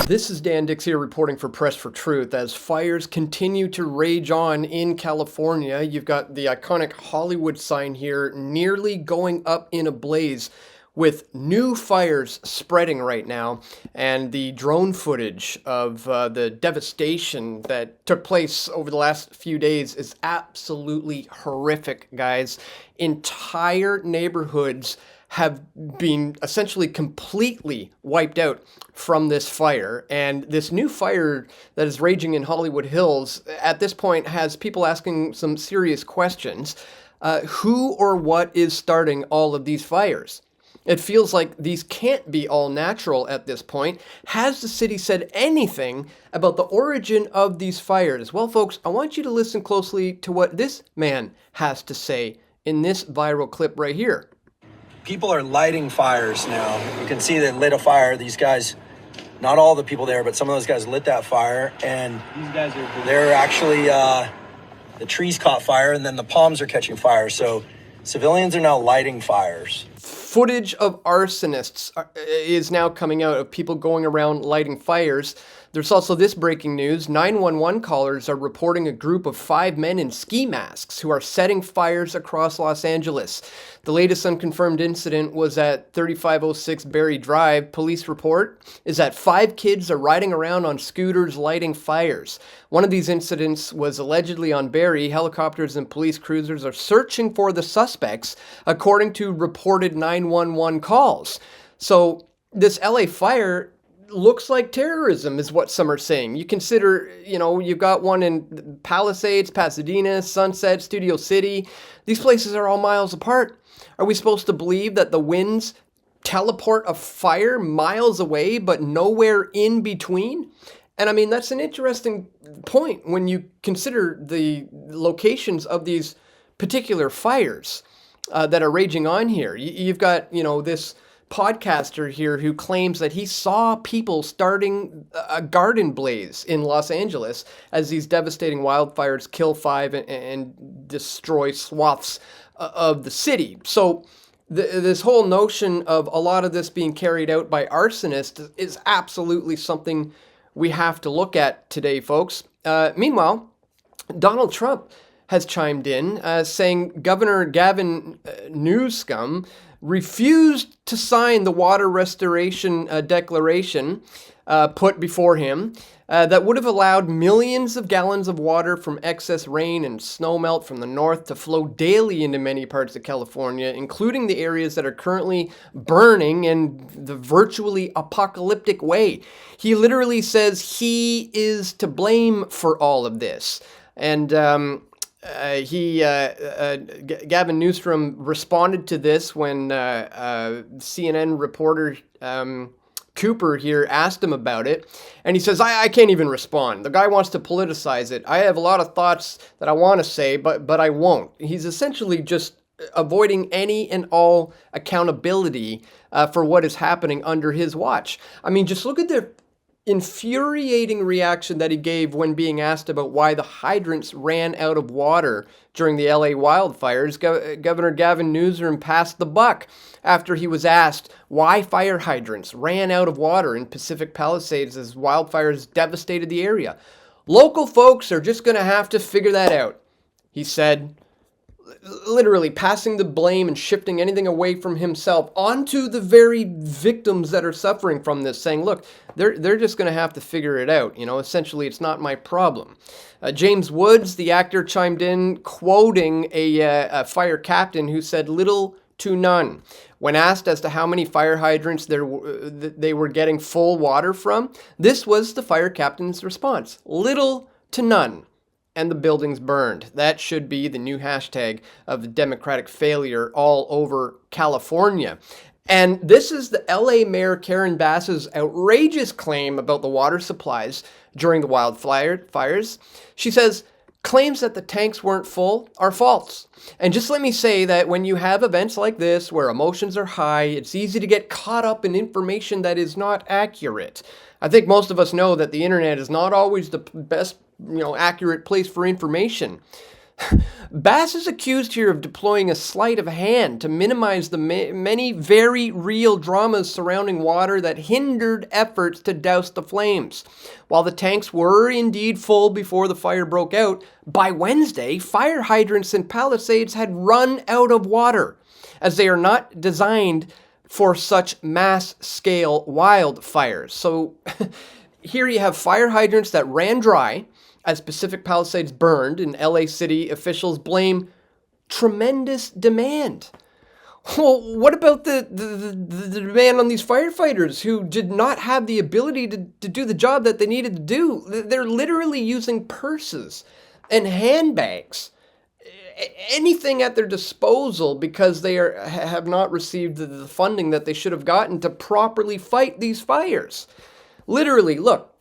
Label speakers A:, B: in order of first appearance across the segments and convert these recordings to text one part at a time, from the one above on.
A: This is Dan Dicks here reporting for Press for Truth. As fires continue to rage on in California, you've got the iconic Hollywood sign here nearly going up in a blaze with new fires spreading right now, and the drone footage of the devastation that took place over the last few days is absolutely horrific, guys. Entire neighborhoods have been essentially completely wiped out from this fire. And this new fire that is raging in Hollywood Hills at this point has people asking some serious questions. Who or what is starting all of these fires? It feels like these can't be all natural at this point. Has the city said anything about the origin of these fires? Well, folks, I want you to listen closely to what this man has to say in this viral clip right here.
B: People are lighting fires now. You can see they lit a fire. These guys, not all the people there, but some of those guys lit that fire. And these guys they're actually, the trees caught fire and then the palms are catching fire. So civilians are now lighting fires.
A: Footage of arsonists is now coming out of people going around lighting fires. There's also this breaking news. 911 callers are reporting a group of 5 men in ski masks who are setting fires across Los Angeles. The latest unconfirmed incident was at 3506 Berry Drive. Police report is that 5 kids are riding around on scooters lighting fires. One of these incidents was allegedly on Berry. Helicopters and police cruisers are searching for the suspects, according to reported 911 calls. So this LA fire looks like terrorism is what some are saying. You consider, you've got one in Palisades, Pasadena, Sunset, Studio City. These places are all miles apart. Are we supposed to believe that the winds teleport a fire miles away but nowhere in between? And I mean, that's an interesting point when you consider the locations of these particular fires that are raging on here. You've got, this podcaster here who claims that he saw people starting a garden blaze in Los Angeles as these devastating wildfires kill 5 and destroy swaths of the city. So this whole notion of a lot of this being carried out by arsonists is absolutely something we have to look at today, folks. Meanwhile, Donald Trump has chimed in saying Governor Gavin Newsom refused to sign the water restoration declaration put before him that would have allowed millions of gallons of water from excess rain and snowmelt from the north to flow daily into many parts of California, including the areas that are currently burning in the virtually apocalyptic way. He literally says he is to blame for all of this. And Gavin Newsom responded to this when CNN reporter Cooper here asked him about it, and he says, I can't even respond. The guy wants to politicize it. I have a lot of thoughts that I want to say, but I won't. He's essentially just avoiding any and all accountability for what is happening under his watch. I mean, just look at the infuriating reaction that he gave when being asked about why the hydrants ran out of water during the LA wildfires. Governor Gavin Newsom passed the buck after he was asked why fire hydrants ran out of water in Pacific Palisades as wildfires devastated the area. Local folks are just going to have to figure that out, he said, literally passing the blame and shifting anything away from himself onto the very victims that are suffering from this, saying, look, they're just going to have to figure it out. Essentially, it's not my problem. James Woods, the actor, chimed in, quoting a fire captain who said little to none. When asked as to how many fire hydrants they were getting full water from, this was the fire captain's response: little to none. And the buildings burned. That should be the new hashtag of the Democratic failure all over California. And this is the LA Mayor Karen Bass's outrageous claim about the water supplies during the wildfires. She says, claims that the tanks weren't full are false. And just let me say that when you have events like this where emotions are high, it's easy to get caught up in information that is not accurate. I think most of us know that the internet is not always the best, accurate place for information. Bass is accused here of deploying a sleight of hand to minimize the many very real dramas surrounding water that hindered efforts to douse the flames. While the tanks were indeed full before the fire broke out, by Wednesday, fire hydrants in Palisades had run out of water, as they are not designed for such mass-scale wildfires. So here you have fire hydrants that ran dry as Pacific Palisades burned, and LA City officials blame tremendous demand. Well, what about the demand on these firefighters who did not have the ability to do the job that they needed to do? They're literally using purses and handbags, anything at their disposal, because they have not received the funding that they should have gotten to properly fight these fires. Literally, look,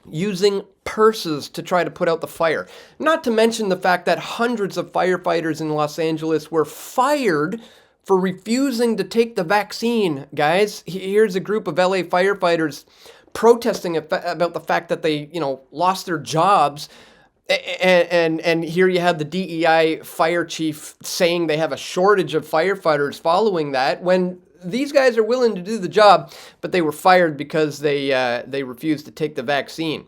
A: using purses to try to put out the fire. Not to mention the fact that hundreds of firefighters in Los Angeles were fired for refusing to take the vaccine, guys. Here's a group of LA firefighters protesting about the fact that they, lost their jobs. And here you have the DEI fire chief saying they have a shortage of firefighters following that, when these guys are willing to do the job, but they were fired because they refused to take the vaccine.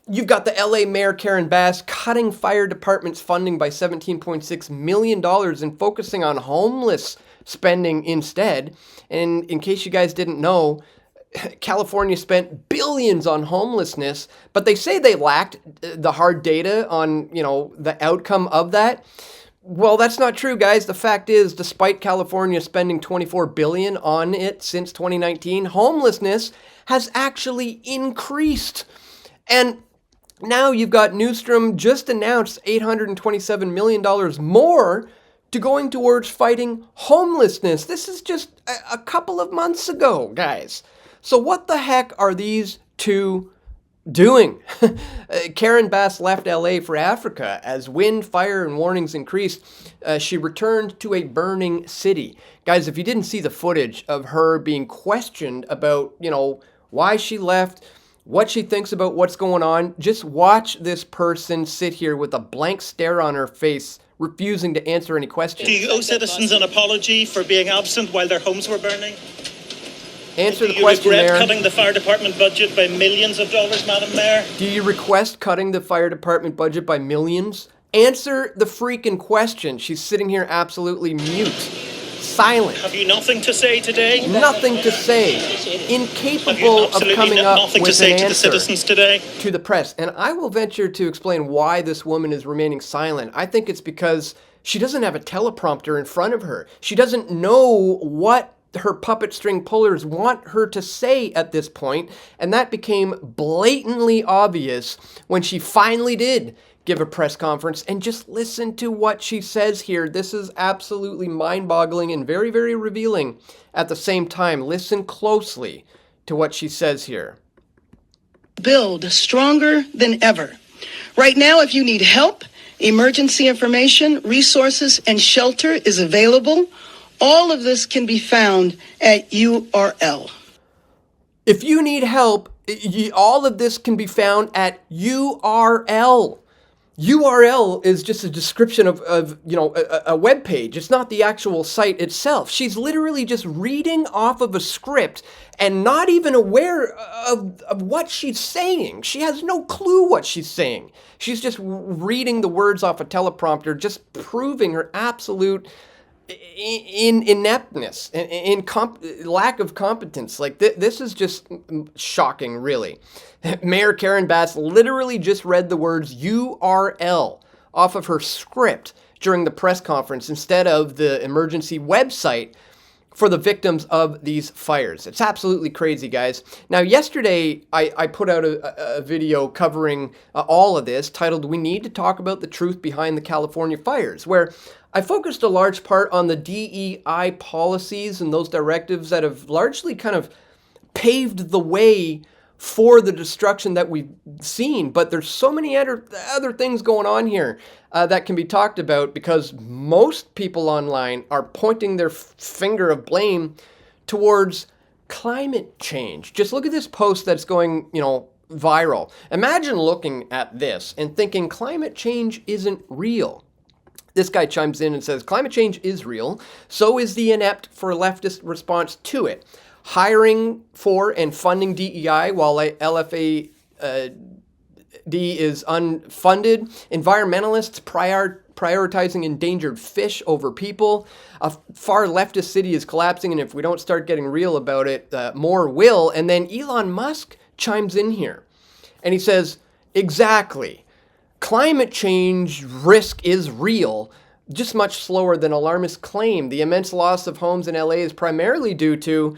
A: You've got the LA Mayor Karen Bass cutting fire department's funding by $17.6 million and focusing on homeless spending instead. And in case you guys didn't know, California spent billions on homelessness, but they say they lacked the hard data on, the outcome of that. Well, that's not true, guys. The fact is, despite California spending $24 billion on it since 2019, homelessness has actually increased. And now you've got Newstrom just announced $827 million more to going towards fighting homelessness. This is just a couple of months ago, guys. So what the heck are these two doing? Karen Bass left LA for Africa as wind, fire, and warnings increased. She returned to a burning city. Guys, if you didn't see the footage of her being questioned about, why she left, what she thinks about what's going on, just watch this person sit here with a blank stare on her face, refusing to answer any questions.
C: Do you owe citizens an apology for being absent while their homes were burning?
A: Answer the question,
C: Do you regret
A: Mayor.
C: cutting the fire department budget by millions of dollars, Madam Mayor?
A: Do you request cutting the fire department budget by millions? Answer the freaking question. She's sitting here absolutely mute, silent.
C: Have you nothing to say today?
A: Nothing to say. Incapable of coming up
C: nothing
A: with
C: to say
A: an
C: to the
A: answer
C: citizens today?
A: to the press. And I will venture to explain why this woman is remaining silent. I think it's because she doesn't have a teleprompter in front of her. She doesn't know what her puppet string pullers want her to say at this point, and that became blatantly obvious when she finally did give a press conference. And just listen to what she says here. This is absolutely mind-boggling and very, very revealing at the same time. Listen closely to what she says here.
D: Build stronger than ever. Right now, if you need help, emergency information, resources, and shelter is available. All of this can be found at URL.
A: If you need help, all of this can be found at URL. URL is just a description of a web page. It's not the actual site itself. She's literally just reading off of a script and not even aware of what she's saying. She has no clue what she's saying. She's just reading the words off a teleprompter, just proving her absolute ineptness, lack of competence. Like this is just shocking, really. Mayor Karen Bass literally just read the words URL off of her script during the press conference instead of the emergency website for the victims of these fires. It's absolutely crazy, guys. Now, yesterday, I put out a video covering all of this titled, "We Need to Talk About the Truth Behind the California Fires," where I focused a large part on the DEI policies and those directives that have largely kind of paved the way for the destruction that we've seen. But there's so many other things going on here that can be talked about, because most people online are pointing their finger of blame towards climate change. Just look at this post that's going, viral. Imagine looking at this and thinking climate change isn't real. This guy chimes in and says, climate change is real. So is the inept for leftist response to it. Hiring for and funding DEI while LFA D is unfunded. Environmentalists prioritizing endangered fish over people. A far leftist city is collapsing, and if we don't start getting real about it, more will. And then Elon Musk chimes in here, and he says, exactly. Climate change risk is real, just much slower than alarmists claim. The immense loss of homes in LA is primarily due to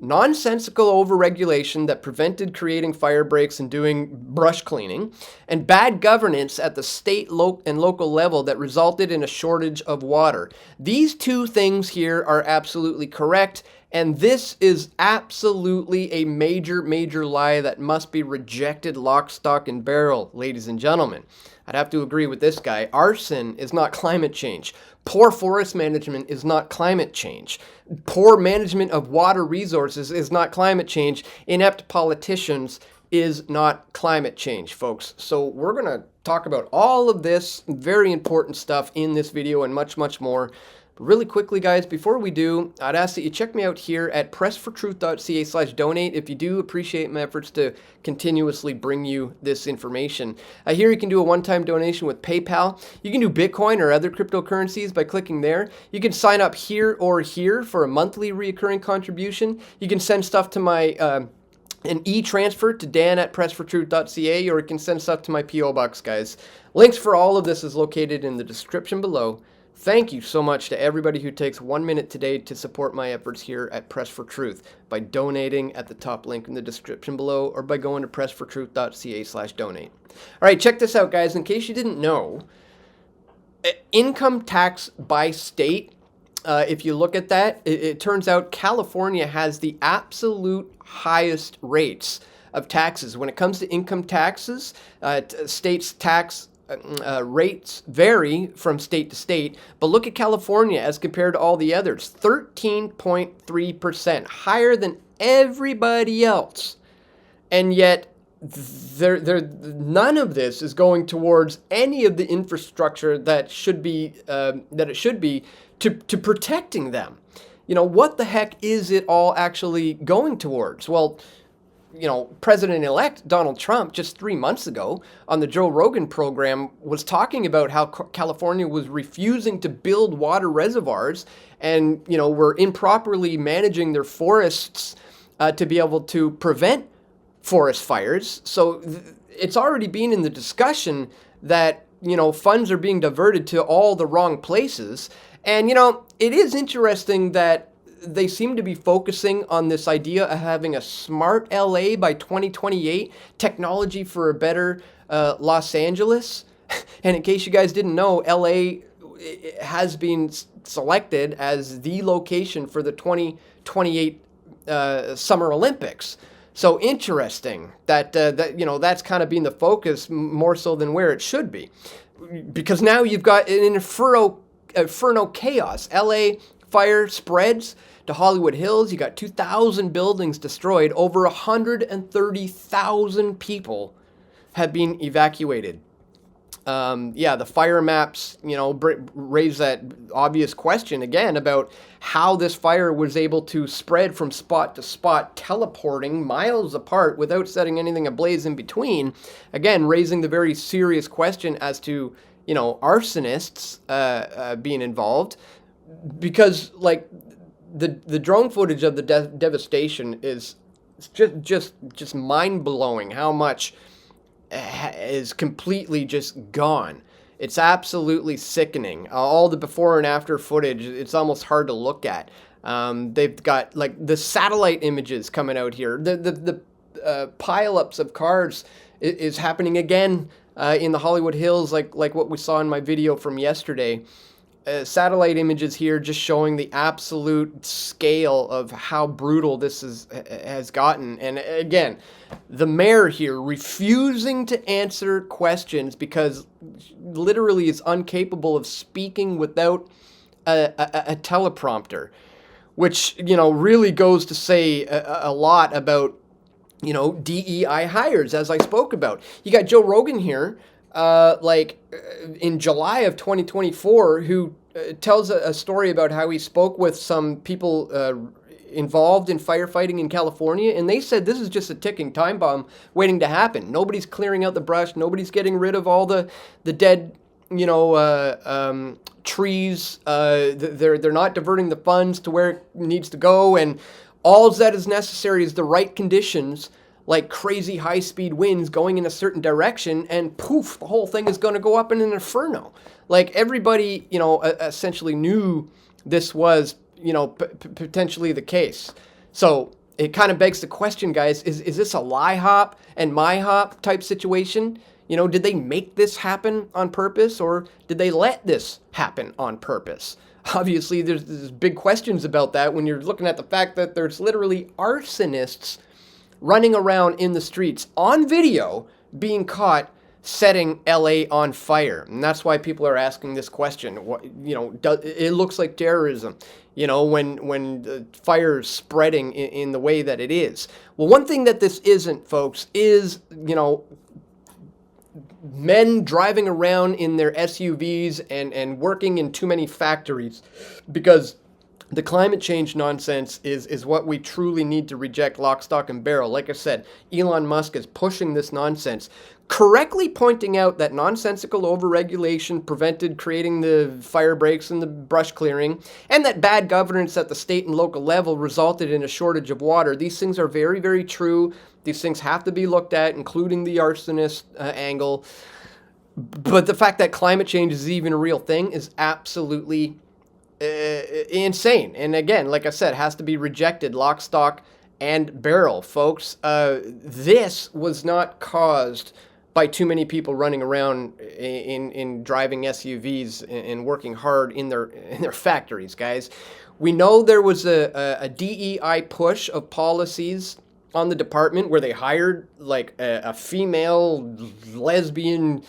A: nonsensical overregulation that prevented creating fire breaks and doing brush cleaning, and bad governance at the state and local level that resulted in a shortage of water. These two things here are absolutely correct, and this is absolutely a major, major lie that must be rejected lock, stock, and barrel, ladies and gentlemen. I'd have to agree with this guy. Arson is not climate change. Poor forest management is not climate change. Poor management of water resources is not climate change. Inept politicians is not climate change, folks. So we're going to talk about all of this very important stuff in this video and much, much more. But really quickly, guys, before we do, I'd ask that you check me out here at pressfortruth.ca/donate if you do appreciate my efforts to continuously bring you this information. Here you can do a one-time donation with PayPal. You can do Bitcoin or other cryptocurrencies by clicking there. You can sign up here or here for a monthly recurring contribution. You can send stuff to my an e-transfer to dan@pressfortruth.ca, or you can send stuff to my P.O. Box, guys. Links for all of this is located in the description below. Thank you so much to everybody who takes 1 minute today to support my efforts here at Press for Truth by donating at the top link in the description below or by going to pressfortruth.ca/donate. All right, check this out, guys. In case you didn't know, income tax by state, if you look at that, it turns out California has the absolute highest rates of taxes. When it comes to income taxes, states' tax rates vary from state to state, but look at California as compared to all the others, 13.3%, higher than everybody else. And yet, none of this is going towards any of the infrastructure that should be to protecting them. You know, what the heck is it all actually going towards? Well, you know, President-elect Donald Trump just 3 months ago on the Joe Rogan program was talking about how California was refusing to build water reservoirs and, you know, were improperly managing their forests to be able to prevent forest fires. So it's already been in the discussion that, you know, funds are being diverted to all the wrong places. And, you know, it is interesting that they seem to be focusing on this idea of having a smart LA by 2028, technology for a better Los Angeles. And in case you guys didn't know, LA has been selected as the location for the 2028 Summer Olympics. So interesting that, you know, that's kind of been the focus more so than where it should be. Because now you've got an inferno chaos. LA fire spreads to Hollywood Hills. You got 2,000 buildings destroyed. Over 130,000 people have been evacuated. Yeah, the fire maps, you know, raise that obvious question again about how this fire was able to spread from spot to spot, teleporting miles apart without setting anything ablaze in between. Again, raising the very serious question as to, you know, arsonists being involved. Because, like, the drone footage of the devastation is just mind-blowing how much is completely just gone. It's absolutely sickening. All the before and after footage, it's almost hard to look at. They've got, like, the satellite images coming out here. The pile-ups of cars is happening again in the Hollywood Hills, like what we saw in my video from yesterday. Satellite images here just showing the absolute scale of how brutal this has gotten. And again, the mayor here refusing to answer questions because literally is incapable of speaking without a teleprompter, which, you know, really goes to say a lot about, you know, DEI hires, as I spoke about. You got Joe Rogan here in July of 2024, who tells a story about how he spoke with some people involved in firefighting in California, and they said this is just a ticking time bomb waiting to happen. Nobody's clearing out the brush. Nobody's getting rid of all the dead, trees. They're not diverting the funds to where it needs to go, and all that is necessary is the right conditions, like crazy high-speed winds going in a certain direction, and poof, the whole thing is going to go up in an inferno. Like, everybody, essentially knew this was, potentially the case. So it kind of begs the question, guys, is this a lie hop and my hop type situation? Did they make this happen on purpose, or did they let this happen on purpose? Obviously, there's big questions about that when you're looking at the fact that there's literally arsonists running around in the streets on video being caught setting LA on fire. And that's why people are asking this question. It looks like terrorism, when the fire is spreading in the way that it is. Well, one thing that this isn't, folks, is, men driving around in their SUVs and working in too many factories, because the climate change nonsense is what we truly need to reject lock, stock, and barrel. Like I said, Elon Musk is pushing this nonsense, correctly pointing out that nonsensical overregulation prevented creating the fire breaks and the brush clearing, and that bad governance at the state and local level resulted in a shortage of water. These things are very, very true. These things have to be looked at, including the arsonist angle. But the fact that climate change is even a real thing is absolutely insane. And again, like I said, has to be rejected, lock, stock, and barrel, folks. This was not caused by too many people running around in driving SUVs and working hard in their factories, guys. We know there was a DEI push of policies on the department where they hired like a female, lesbian,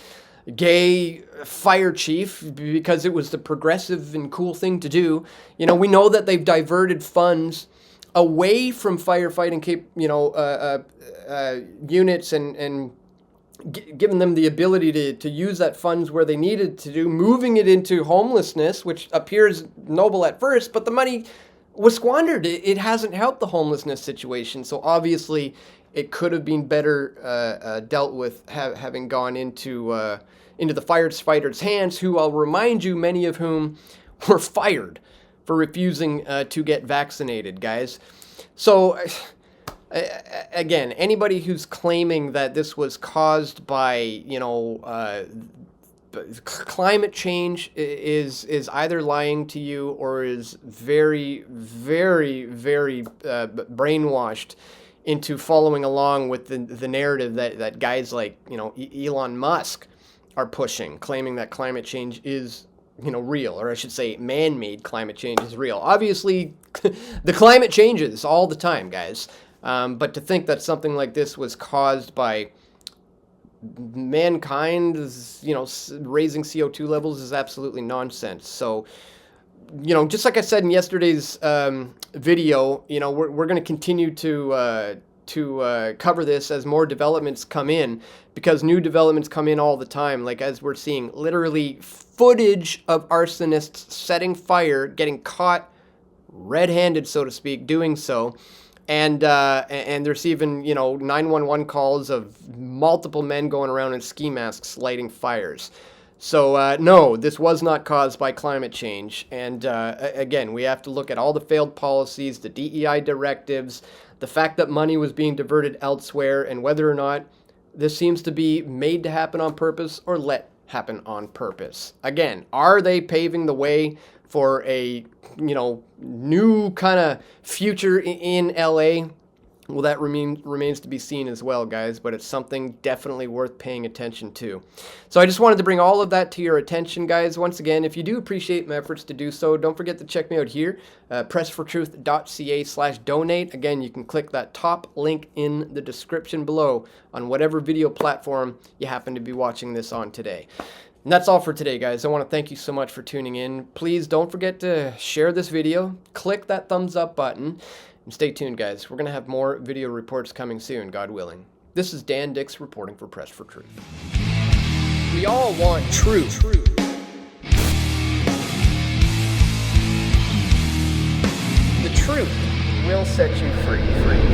A: gay fire chief because it was the progressive and cool thing to do. We know that they've diverted funds away from firefighting units and given them the ability to use that funds where they needed to do, moving it into homelessness, which appears noble at first, but the money was squandered. It hasn't helped the homelessness situation. So obviously it could have been better dealt with having gone into the firefighters' hands, who I'll remind you, many of whom were fired for refusing to get vaccinated, guys. So again, anybody who's claiming that this was caused by, climate change is either lying to you or is very, very, very brainwashed into following along with the narrative that guys like, Elon Musk are pushing, claiming that climate change is, real, or I should say man-made climate change is real. Obviously, the climate changes all the time, guys. But to think that something like this was caused by mankind, raising CO2 levels is absolutely nonsense. So, just like I said in yesterday's video, we're going to continue to cover this as more developments come in, because new developments come in all the time. Like, as we're seeing, literally footage of arsonists setting fire, getting caught red-handed, so to speak, doing so. And there's even, 911 calls of multiple men going around in ski masks lighting fires. So, no, this was not caused by climate change. And again, we have to look at all the failed policies, the DEI directives, the fact that money was being diverted elsewhere, and whether or not this seems to be made to happen on purpose or let happen on purpose. Again, are they paving the way for a, new kind of future in LA? Well, that remains to be seen as well, guys, but it's something definitely worth paying attention to. So I just wanted to bring all of that to your attention, guys. Once again, if you do appreciate my efforts to do so, don't forget to check me out here, pressfortruth.ca/donate. Again, you can click that top link in the description below on whatever video platform you happen to be watching this on today. And that's all for today, guys. I want to thank you so much for tuning in. Please don't forget to share this video, click that thumbs up button, and stay tuned, guys. We're going to have more video reports coming soon, God willing. This is Dan Dicks reporting for Press for Truth. We all want truth. The truth will set you free.